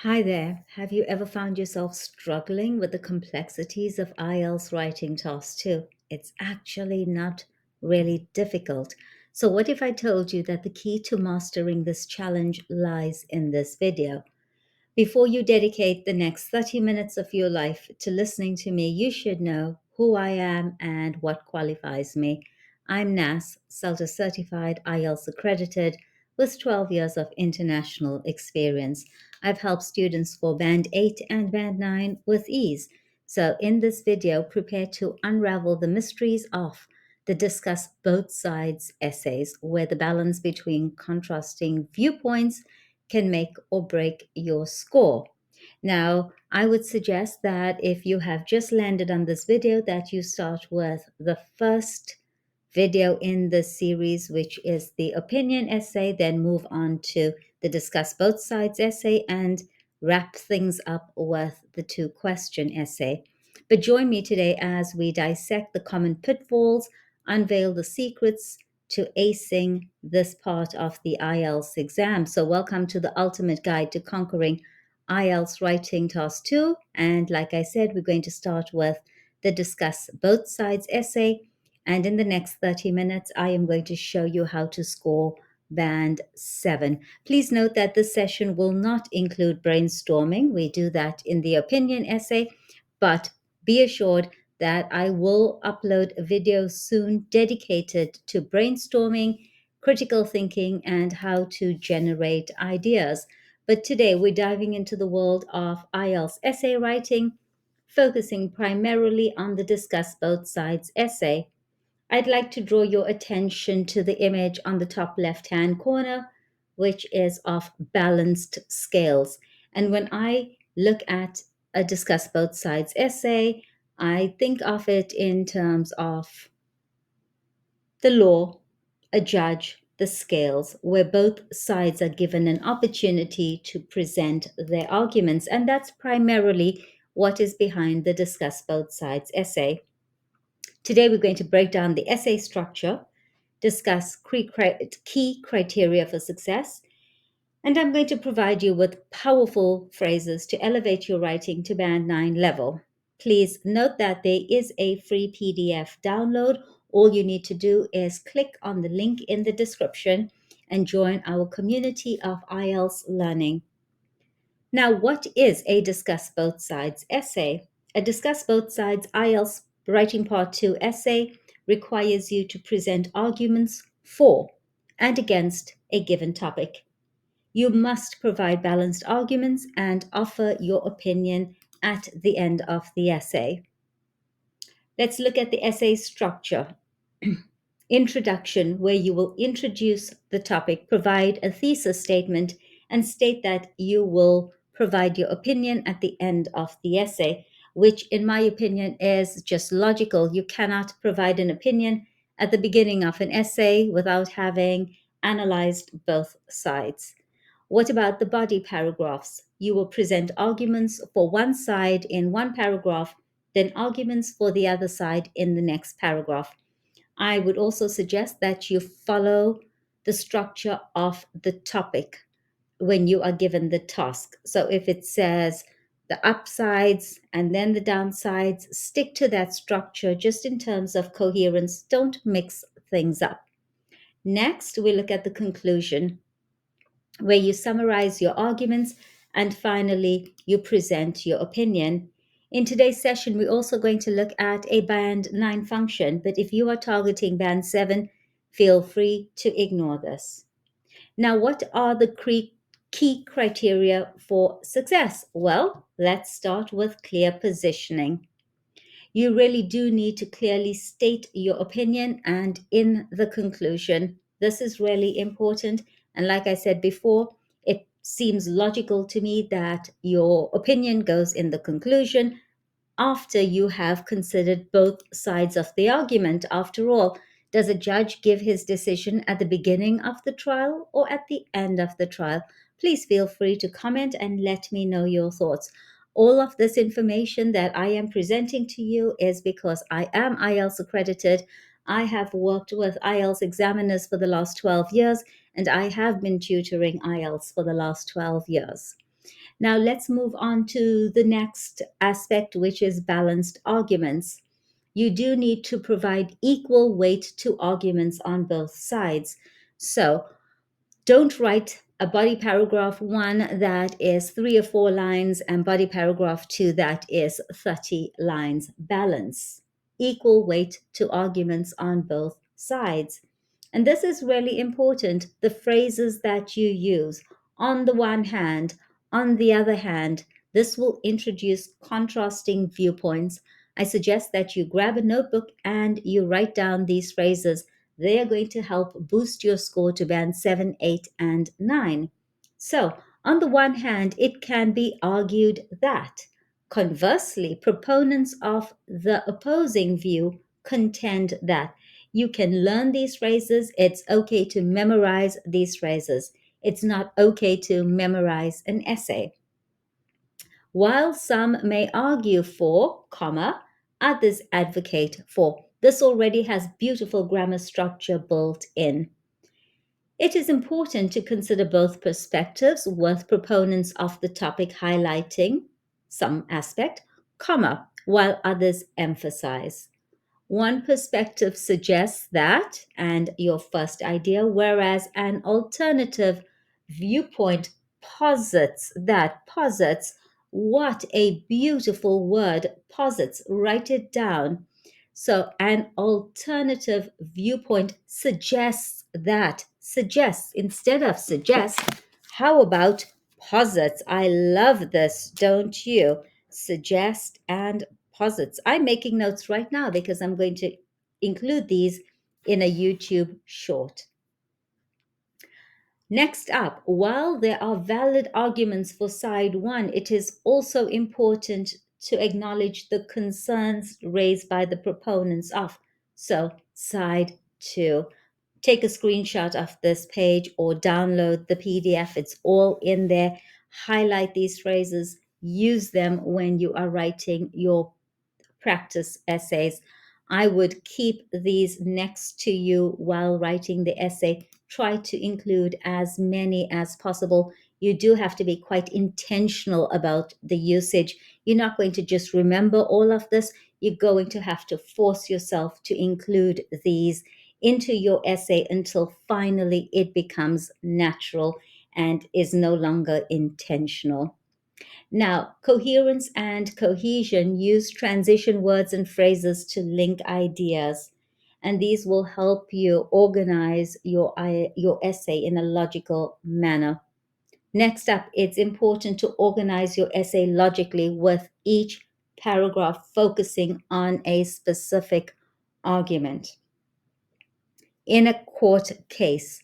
Hi there. Have you ever found yourself struggling with the complexities of IELTS writing task 2? It's actually not really difficult. So, what if I told you that the key to mastering this challenge lies in this video? Before you dedicate the next 30 minutes of your life to listening to me, you should know who I am and what qualifies me. I'm NAS Celta Certified, IELTS accredited, with 12 years of international experience. I've helped students for Band 8 and Band 9 with ease. So, in this video, prepare to unravel the mysteries of the discuss both sides essays, where the balance between contrasting viewpoints can make or break your score. Now, I would suggest that if you have just landed on this video, that you start with the first video in the series, which is the opinion essay, then move on to the discuss both sides essay and wrap things up with the two question essay. But join me today as we dissect the common pitfalls, unveil the secrets to acing this part of the IELTS exam. So, welcome to the ultimate guide to conquering IELTS writing task 2. And like I said, we're going to start with the discuss both sides essay. And in the next 30 minutes, I am going to show you how to score Band 7. Please note that this session will not include brainstorming. We do that in the opinion essay, but be assured that I will upload a video soon dedicated to brainstorming, critical thinking, and how to generate ideas. But today we're diving into the world of IELTS essay writing, focusing primarily on the discuss both sides essay. I'd like to draw your attention to the image on the top left-hand corner, which is of balanced scales. And when I look at a discuss both sides essay, I think of it in terms of the law, a judge, the scales, where both sides are given an opportunity to present their arguments. And that's primarily what is behind the discuss both sides essay. Today, we're going to break down the essay structure, discuss key criteria for success, and I'm going to provide you with powerful phrases to elevate your writing to Band 9 level. Please note that there is a free PDF download. All you need to do is click on the link in the description and join our community of IELTS learning. Now, what is a discuss both sides essay? A discuss both sides IELTS writing part 2 essay requires you to present arguments for and against a given topic. You must provide balanced arguments and offer your opinion at the end of the essay. Let's look at the essay structure. Introduction, where you will introduce the topic, provide a thesis statement, and state that you will provide your opinion at the end of the essay, which, in my opinion, is just logical. You cannot provide an opinion at the beginning of an essay without having analyzed both sides. What about the body paragraphs? You will present arguments for one side in one paragraph, then arguments for the other side in the next paragraph. I would also suggest that you follow the structure of the topic when you are given the task. So if it says the upsides and then the downsides, stick to that structure just in terms of coherence. Don't mix things up. Next, we look at the conclusion, where you summarize your arguments and finally you present your opinion. In today's session, we're also going to look at a Band 9 function, but if you are targeting Band 7, feel free to ignore this. Now, what are the key criteria for success? Well, let's start with clear positioning. You really do need to clearly state your opinion and in the conclusion. This is really important. And like I said before, it seems logical to me that your opinion goes in the conclusion after you have considered both sides of the argument. After all, does a judge give his decision at the beginning of the trial or at the end of the trial? Please feel free to comment and let me know your thoughts. All of this information that I am presenting to you is because I am IELTS accredited. I have worked with IELTS examiners for the last 12 years, and I have been tutoring IELTS for the last 12 years. Now let's move on to the next aspect, which is balanced arguments. You do need to provide equal weight to arguments on both sides. So don't write a body paragraph one that is 3 or 4 lines and body paragraph two that is 30 lines. Balance, equal weight to arguments on both sides. And this is really important. The phrases that you use, on the one hand, on the other hand, this will introduce contrasting viewpoints. I suggest that you grab a notebook and you write down these phrases. They are going to help boost your score to band 7, 8, and 9. So, on the one hand, it can be argued that, conversely, proponents of the opposing view contend that you can learn these phrases. It's okay to memorize these phrases. It's not okay to memorize an essay. While some may argue for, comma, others advocate for. This already has beautiful grammar structure built in. It is important to consider both perspectives with proponents of the topic highlighting some aspect, comma, while others emphasize. One perspective suggests that, and your first idea, whereas an alternative viewpoint posits that. Posits, what a beautiful word, posits, write it down. So, an alternative viewpoint suggests that, suggests instead of suggests. How about posits? I love this, don't you? Suggest and posits. I'm making notes right now because I'm going to include these in a YouTube short. Next up, while there are valid arguments for side one, it is also important to acknowledge the concerns raised by the proponents of. So, side two. Take a screenshot of this page or download the PDF. It's all in there. Highlight these phrases, use them when you are writing your practice essays. I would keep these next to you while writing the essay. Try to include as many as possible. You do have to be quite intentional about the usage. You're not going to just remember all of this. You're going to have to force yourself to include these into your essay until finally it becomes natural and is no longer intentional. Now, coherence and cohesion use transition words and phrases to link ideas, and these will help you organize your essay in a logical manner. Next up, it's important to organize your essay logically with each paragraph focusing on a specific argument. In a court case,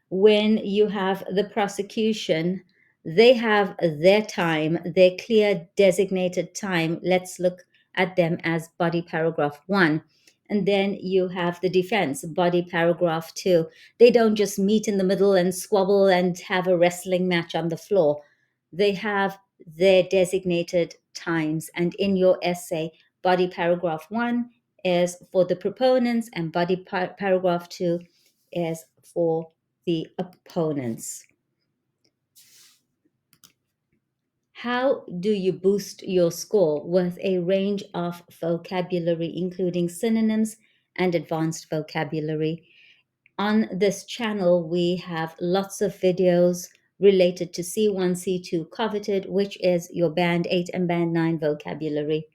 when you have the prosecution, they have their time, their clear designated time. Let's look at them as body paragraph one. And then you have the defense, body paragraph two. They don't just meet in the middle and squabble and have a wrestling match on the floor. They have their designated times. And in your essay, body paragraph one is for the proponents, and body paragraph two is for the opponents. How do you boost your score? With a range of vocabulary, including synonyms and advanced vocabulary. On this channel, we have lots of videos related to C1, C2 coveted, which is your band 8 and band 9 vocabulary.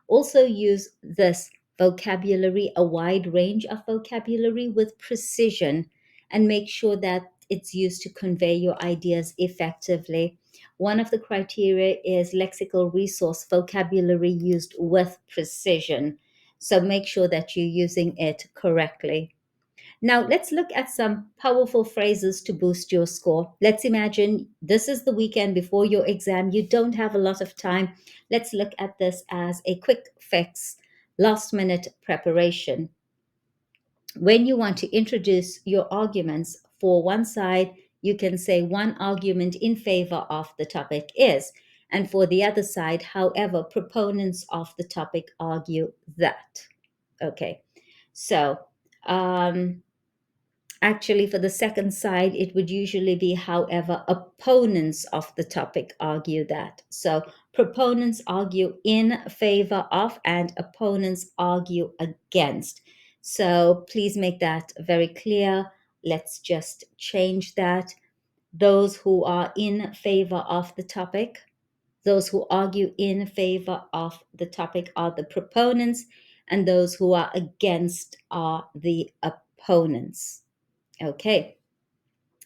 Also use this vocabulary, a wide range of vocabulary, with precision, and make sure that it's used to convey your ideas effectively. One of the criteria is lexical resource vocabulary used with precision. So make sure that you're using it correctly. Now, let's look at some powerful phrases to boost your score. Let's imagine this is the weekend before your exam. You don't have a lot of time. Let's look at this as a quick fix, last minute preparation. When you want to introduce your arguments for one side, you can say one argument in favor of the topic is, and for the other side, however, proponents of the topic argue that. Okay, so Actually, for the second side, it would usually be, however, opponents of the topic argue that. So proponents argue in favor of and opponents argue against. So please make that very clear. Let's just change that. Those who are in favor of the topic, those who argue in favor of the topic are the proponents, and those who are against are the opponents. Okay.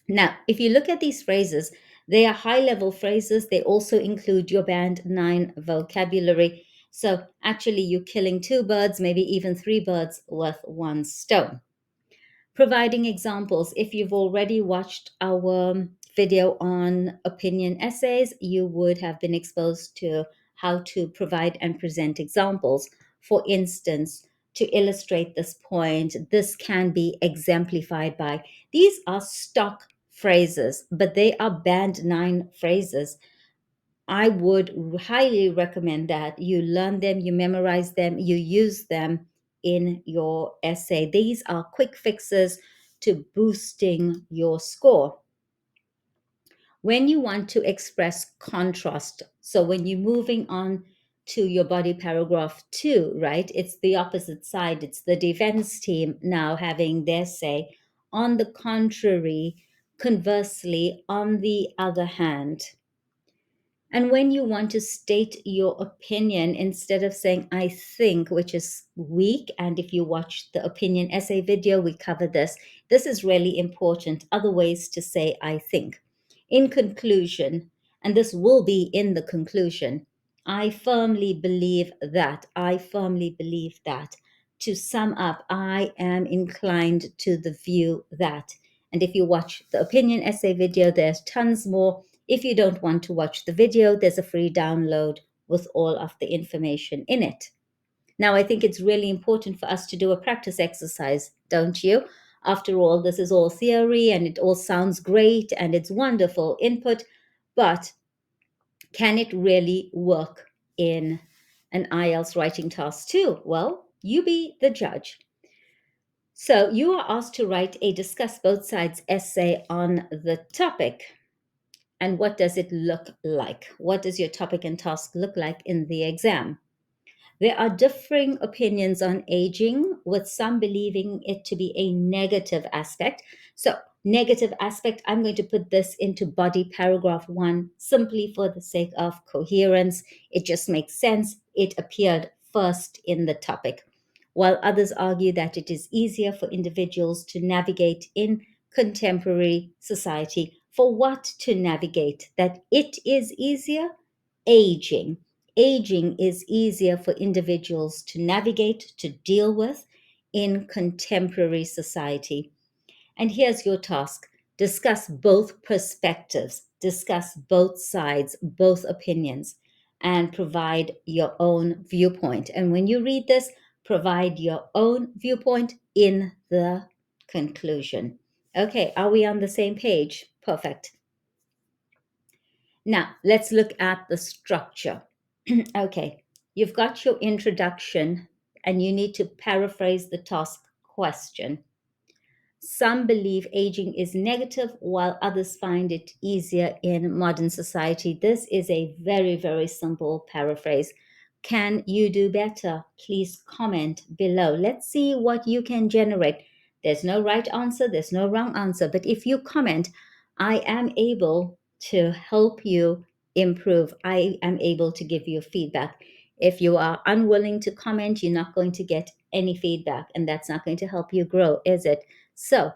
Now, if you look at these phrases, they are high level phrases. They also include your band 9 vocabulary. So actually, you're killing two birds, maybe even three birds with one stone. Providing examples. If you've already watched our video on opinion essays, you would have been exposed to how to provide and present examples. For instance, to illustrate this point, this can be exemplified by these are stock phrases, but they are band 9 phrases. I would highly recommend that you learn them, you memorize them, you use them in your essay. These are quick fixes to boosting your score. When you want to express contrast, so when you're moving on to your body paragraph 2, right, it's the opposite side. It's the defense team now having their say. On the contrary, conversely, on the other hand. And when you want to state your opinion, instead of saying, I think, which is weak, and if you watch the opinion essay video, we cover this. This is really important. Other ways to say, I think. In conclusion, and this will be in the conclusion, I firmly believe that. I firmly believe that. To sum up, I am inclined to the view that. And if you watch the opinion essay video, there's tons more. If you don't want to watch the video, there's a free download with all of the information in it. Now, I think it's really important for us to do a practice exercise, don't you? After all, this is all theory and it all sounds great and it's wonderful input, but can it really work in an IELTS writing task too? Well, you be the judge. So you are asked to write a discuss both sides essay on the topic. And what does it look like? What does your topic and task look like in the exam? There are differing opinions on aging, with some believing it to be a negative aspect. So, negative aspect, I'm going to put this into body paragraph 1 simply for the sake of coherence. It just makes sense. It appeared first in the topic. While others argue that it is easier for individuals to navigate in contemporary society. For what to navigate? That it is easier? Aging. Aging is easier for individuals to navigate, to deal with in contemporary society. And here's your task: discuss both perspectives, discuss both sides, both opinions, and provide your own viewpoint. And when you read this, provide your own viewpoint in the conclusion. Okay, are we on the same page? Perfect. Now, let's look at the structure. Okay, you've got your introduction and you need to paraphrase the task question. Some believe aging is negative while others find it easier in modern society. This is a very, very simple paraphrase. Can you do better? Please comment below. Let's see what you can generate. There's no right answer, there's no wrong answer, but if you comment, I am able to help you improve. I am able to give you feedback. If you are unwilling to comment, you're not going to get any feedback, and that's not going to help you grow, is it? So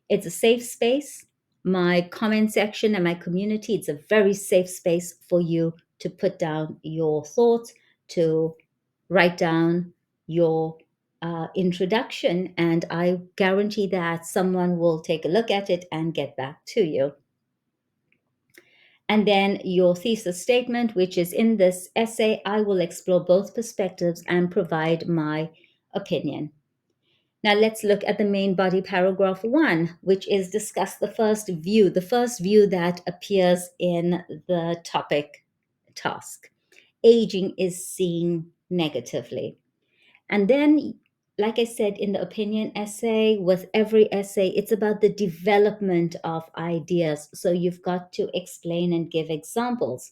it's a safe space. My comment section and my community, it's a very safe space for you to put down your thoughts, to write down your introduction, and I guarantee that someone will take a look at it and get back to you. And then your thesis statement, which is in this essay, I will explore both perspectives and provide my opinion. Now let's look at the main body paragraph 1, which is discuss the first view that appears in the topic task. Aging is seen negatively. And then like I said in the opinion essay, with every essay, it's about the development of ideas. So you've got to explain and give examples.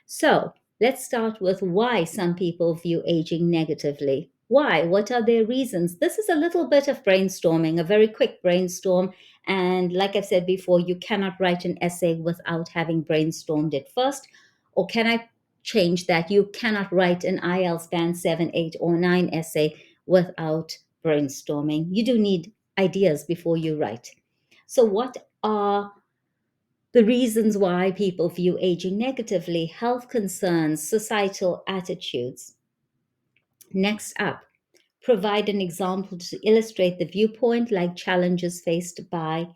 So let's start with why some people view aging negatively. Why? What are their reasons? This is a little bit of brainstorming, a very quick brainstorm. And like I've said before, you cannot write an essay without having brainstormed it first. Or can I change that? You cannot write an IELTS Band 7, 8, or 9 essay without brainstorming. You do need ideas before you write. So, what are the reasons why people view aging negatively? Health concerns, societal attitudes. Next up, provide an example to illustrate the viewpoint, like challenges faced by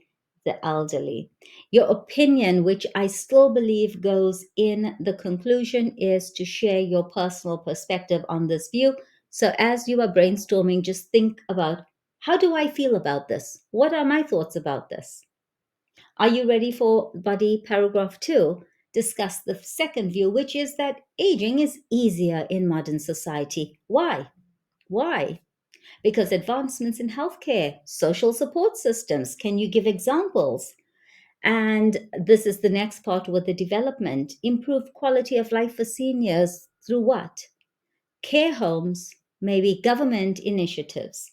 the elderly. Your opinion, which I still believe goes in the conclusion, is to share your personal perspective on this view. So as you are brainstorming, just think about, how do I feel about this? What are my thoughts about this? Are you ready for body paragraph 2? Discuss the second view, which is that aging is easier in modern society. Why? Why? Because advancements in healthcare, social support systems. Can you give examples? And this is the next part with the development. Improved quality of life for seniors through what? Care homes, maybe government initiatives.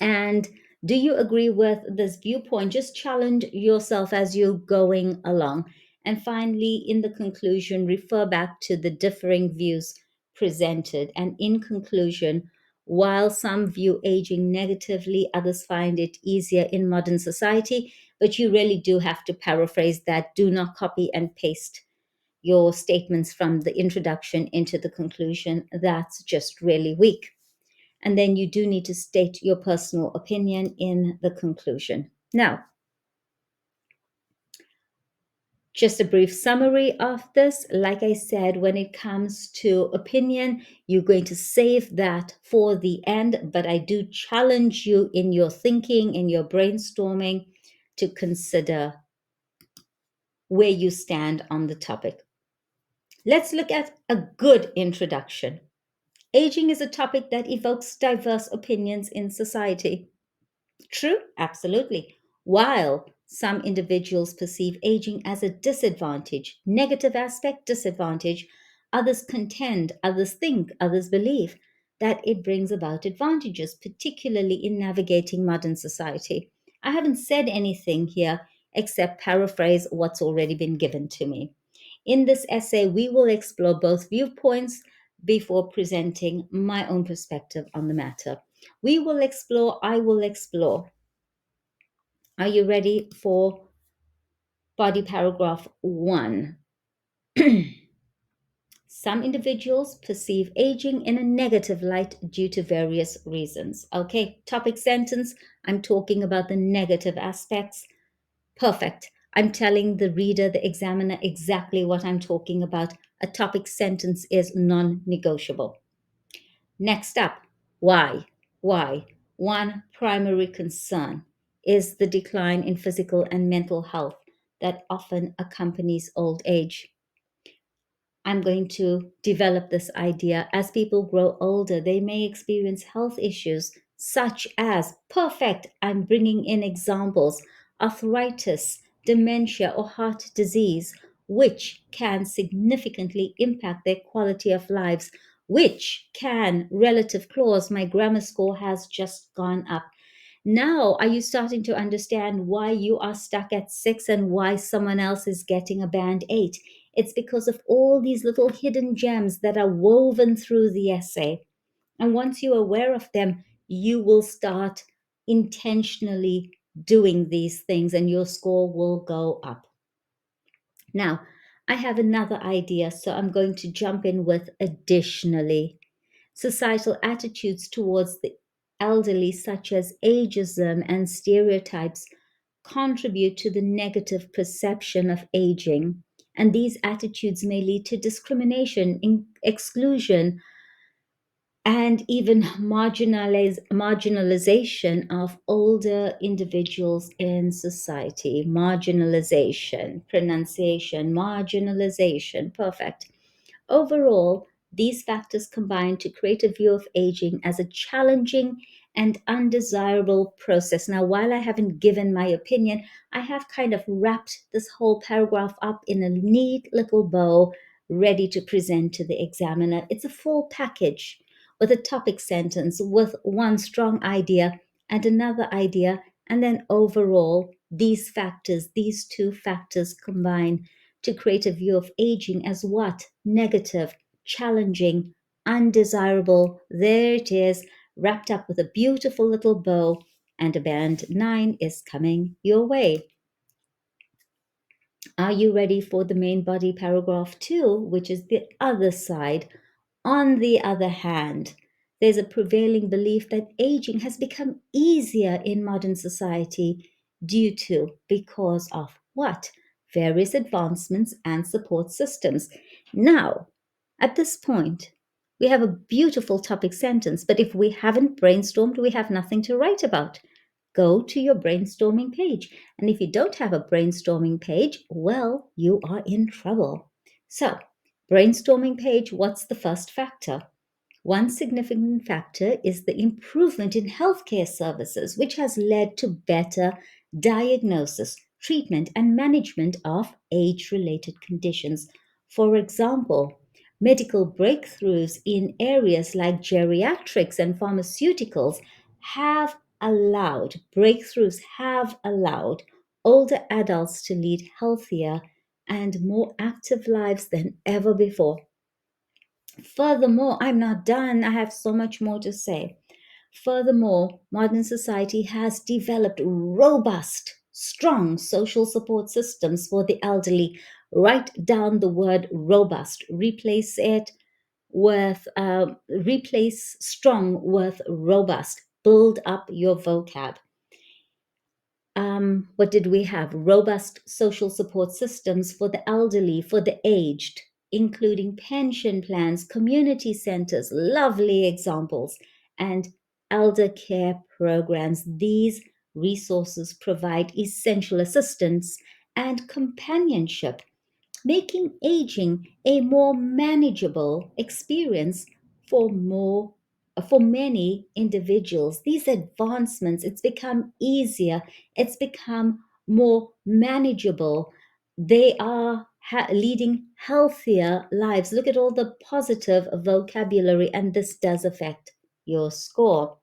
And do you agree with this viewpoint? Just challenge yourself as you're going along. And finally, in the conclusion, refer back to the differing views presented. And in conclusion, while some view aging negatively, others find it easier in modern society. But you really do have to paraphrase that. Do not copy and paste your statements from the introduction into the conclusion. That's just really weak. And then you do need to state your personal opinion in the conclusion. Now, just a brief summary of this. Like I said, when it comes to opinion, you're going to save that for the end, but I do challenge you in your thinking, in your brainstorming, to consider where you stand on the topic. Let's look at a good introduction. Aging is a topic that evokes diverse opinions in society. True, absolutely. While some individuals perceive aging as a disadvantage, negative aspect, disadvantage, others contend, others think, others believe that it brings about advantages, particularly in navigating modern society. I haven't said anything here except paraphrase what's already been given to me. In this essay, we will explore both viewpoints before presenting my own perspective on the matter. We will explore, I will explore. Are you ready for body paragraph 1? Some individuals perceive aging in a negative light due to various reasons. Okay, topic sentence. I'm talking about the negative aspects. Perfect. I'm telling the reader, the examiner, exactly what I'm talking about. A topic sentence is non-negotiable. Next up, why? Why? One primary concern is the decline in physical and mental health that often accompanies old age. I'm going to develop this idea. As people grow older, they may experience health issues such as, perfect, I'm bringing in examples, arthritis, dementia, or heart disease, which can significantly impact their quality of lives, which can, relative clause, my grammar score has just gone up. Now, are you starting to understand why you are stuck at 6 and why someone else is getting a band 8? It's because of all these little hidden gems that are woven through the essay. And once you're aware of them, you will start intentionally doing these things and your score will go up. Now, I have another idea, so I'm going to jump in with additionally. Societal attitudes towards the elderly, such as ageism and stereotypes, contribute to the negative perception of aging. And these attitudes may lead to discrimination, exclusion, and even marginalization of older individuals in society. Marginalization, pronunciation, marginalization, perfect. Overall, These factors combine to create a view of aging as a challenging and undesirable process. Now, while I haven't given my opinion, I have kind of wrapped this whole paragraph up in a neat little bow, ready to present to the examiner. It's a full package with a topic sentence, with one strong idea and another idea, and then overall, these two factors combine to create a view of aging as what? Negative, challenging, undesirable. There it is, wrapped up with a beautiful little bow, and a band 9 is coming your way. Are you ready for the main body paragraph 2, which is the other side? On the other hand, there's a prevailing belief that aging has become easier in modern society because of what? Various advancements and support systems. Now, at this point, we have a beautiful topic sentence, but if we haven't brainstormed, we have nothing to write about. Go to your brainstorming page. And if you don't have a brainstorming page, well, you are in trouble. So, brainstorming page, what's the first factor? One significant factor is the improvement in healthcare services, which has led to better diagnosis, treatment, and management of age related conditions. For example, medical breakthroughs in areas like geriatrics and pharmaceuticals have allowed older adults to lead healthier and more active lives than ever before. Furthermore, I'm not done. I have so much more to say. Furthermore, modern society has developed robust, strong social support systems for the elderly. Write down the word robust. Replace strong with robust. Build up your vocab. What did we have? Robust social support systems for the elderly, for the aged, including pension plans, community centers, lovely examples, and elder care programs. These resources provide essential assistance and companionship, making aging a more manageable experience for many individuals. These advancements, it's become easier, it's become more manageable. They are leading healthier lives. Look at all the positive vocabulary, and this does affect your score.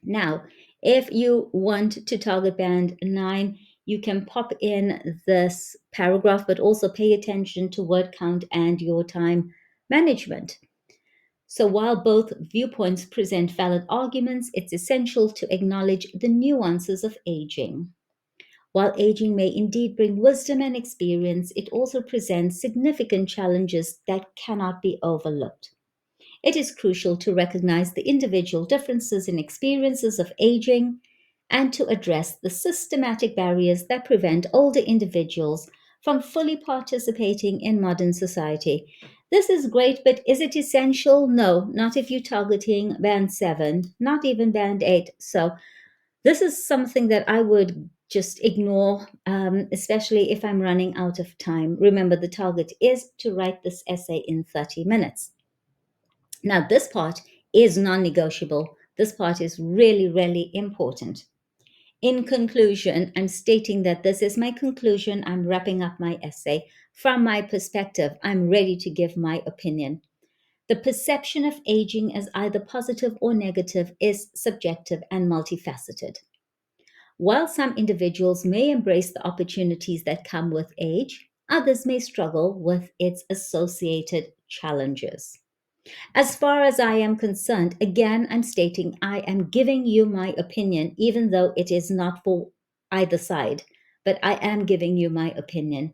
Now, if you want to target band 9, you can pop in this paragraph, but also pay attention to word count and your time management. So while both viewpoints present valid arguments, it's essential to acknowledge the nuances of aging. While aging may indeed bring wisdom and experience, it also presents significant challenges that cannot be overlooked. It is crucial to recognize the individual differences in experiences of aging and to address the systematic barriers that prevent older individuals from fully participating in modern society. This is great, but is it essential? No, not if you're targeting band 7, not even band 8. So, this is something that I would just ignore, especially if I'm running out of time. Remember, the target is to write this essay in 30 minutes. Now, this part is non negotiable. This part is really, really important. In conclusion, I'm stating that this is my conclusion. I'm wrapping up my essay. From my perspective, I'm ready to give my opinion. The perception of aging as either positive or negative is subjective and multifaceted. While some individuals may embrace the opportunities that come with age, others may struggle with its associated challenges. As far as I am concerned, again, I'm stating I am giving you my opinion, even though it is not for either side, but I am giving you my opinion.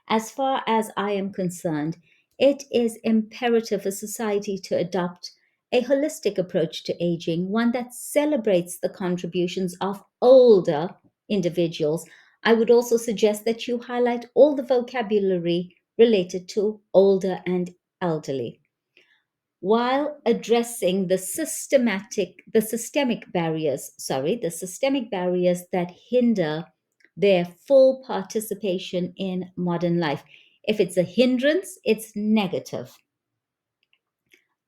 As far as I am concerned, it is imperative for society to adopt a holistic approach to aging, one that celebrates the contributions of older individuals. I would also suggest that you highlight all the vocabulary related to older and elderly while addressing the systemic barriers that hinder their full participation in modern life. If it's a hindrance, it's negative.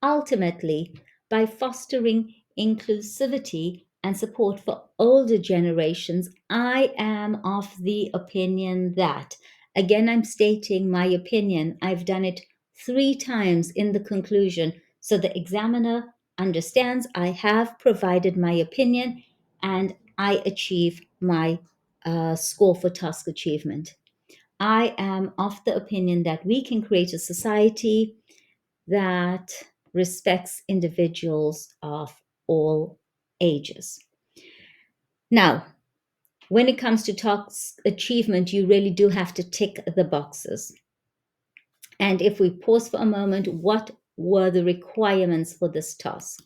Ultimately, by fostering inclusivity and support for older generations, I am of the opinion that, again, I'm stating my opinion, I've done it 3 times in the conclusion, so the examiner understands I have provided my opinion and I achieve my score for task achievement. I am of the opinion that we can create a society that respects individuals of all ages. Now, when it comes to task achievement, you really do have to tick the boxes. And if we pause for a moment, what were the requirements for this task?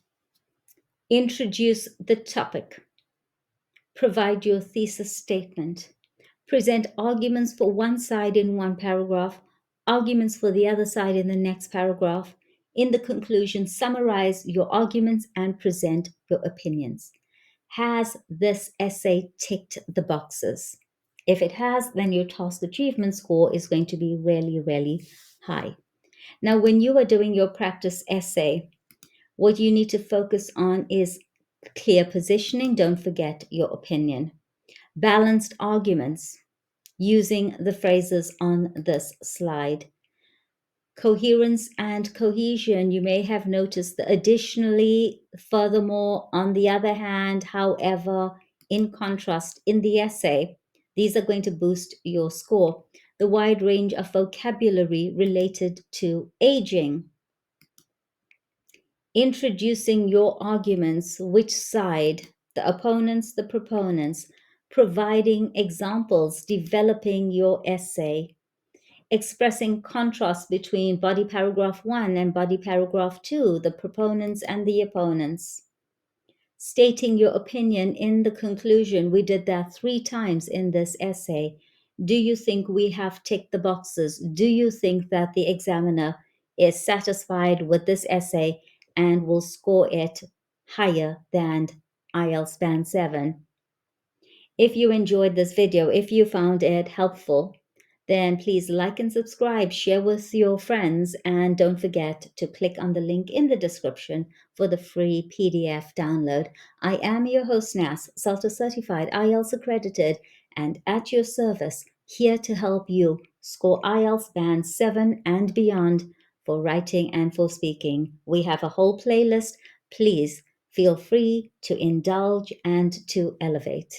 Introduce the topic, provide your thesis statement, present arguments for one side in one paragraph, arguments for the other side in the next paragraph. In the conclusion, summarize your arguments and present your opinions. Has this essay ticked the boxes? If it has, then your task achievement score is going to be really, really high. Now, when you are doing your practice essay, what you need to focus on is clear positioning. Don't forget your opinion. Balanced arguments, using the phrases on this slide. Coherence and cohesion, you may have noticed that additionally, furthermore, on the other hand, however, in contrast, in the essay, these are going to boost your score. The wide range of vocabulary related to aging. Introducing your arguments, which side, the opponents, the proponents, providing examples, developing your essay, expressing contrast between body paragraph 1 and body paragraph 2, the proponents and the opponents. Stating your opinion in the conclusion. We did that 3 times in this essay. Do you think we have ticked the boxes? Do you think that the examiner is satisfied with this essay and will score it higher than IELTS Band 7? If you enjoyed this video, if you found it helpful, then please like and subscribe, share with your friends, and don't forget to click on the link in the description for the free PDF download. I am your host, NAS Celta Certified, IELTS accredited, and at your service, here to help you score IELTS Band 7 and beyond for writing and for speaking. We have a whole playlist. Please feel free to indulge and to elevate.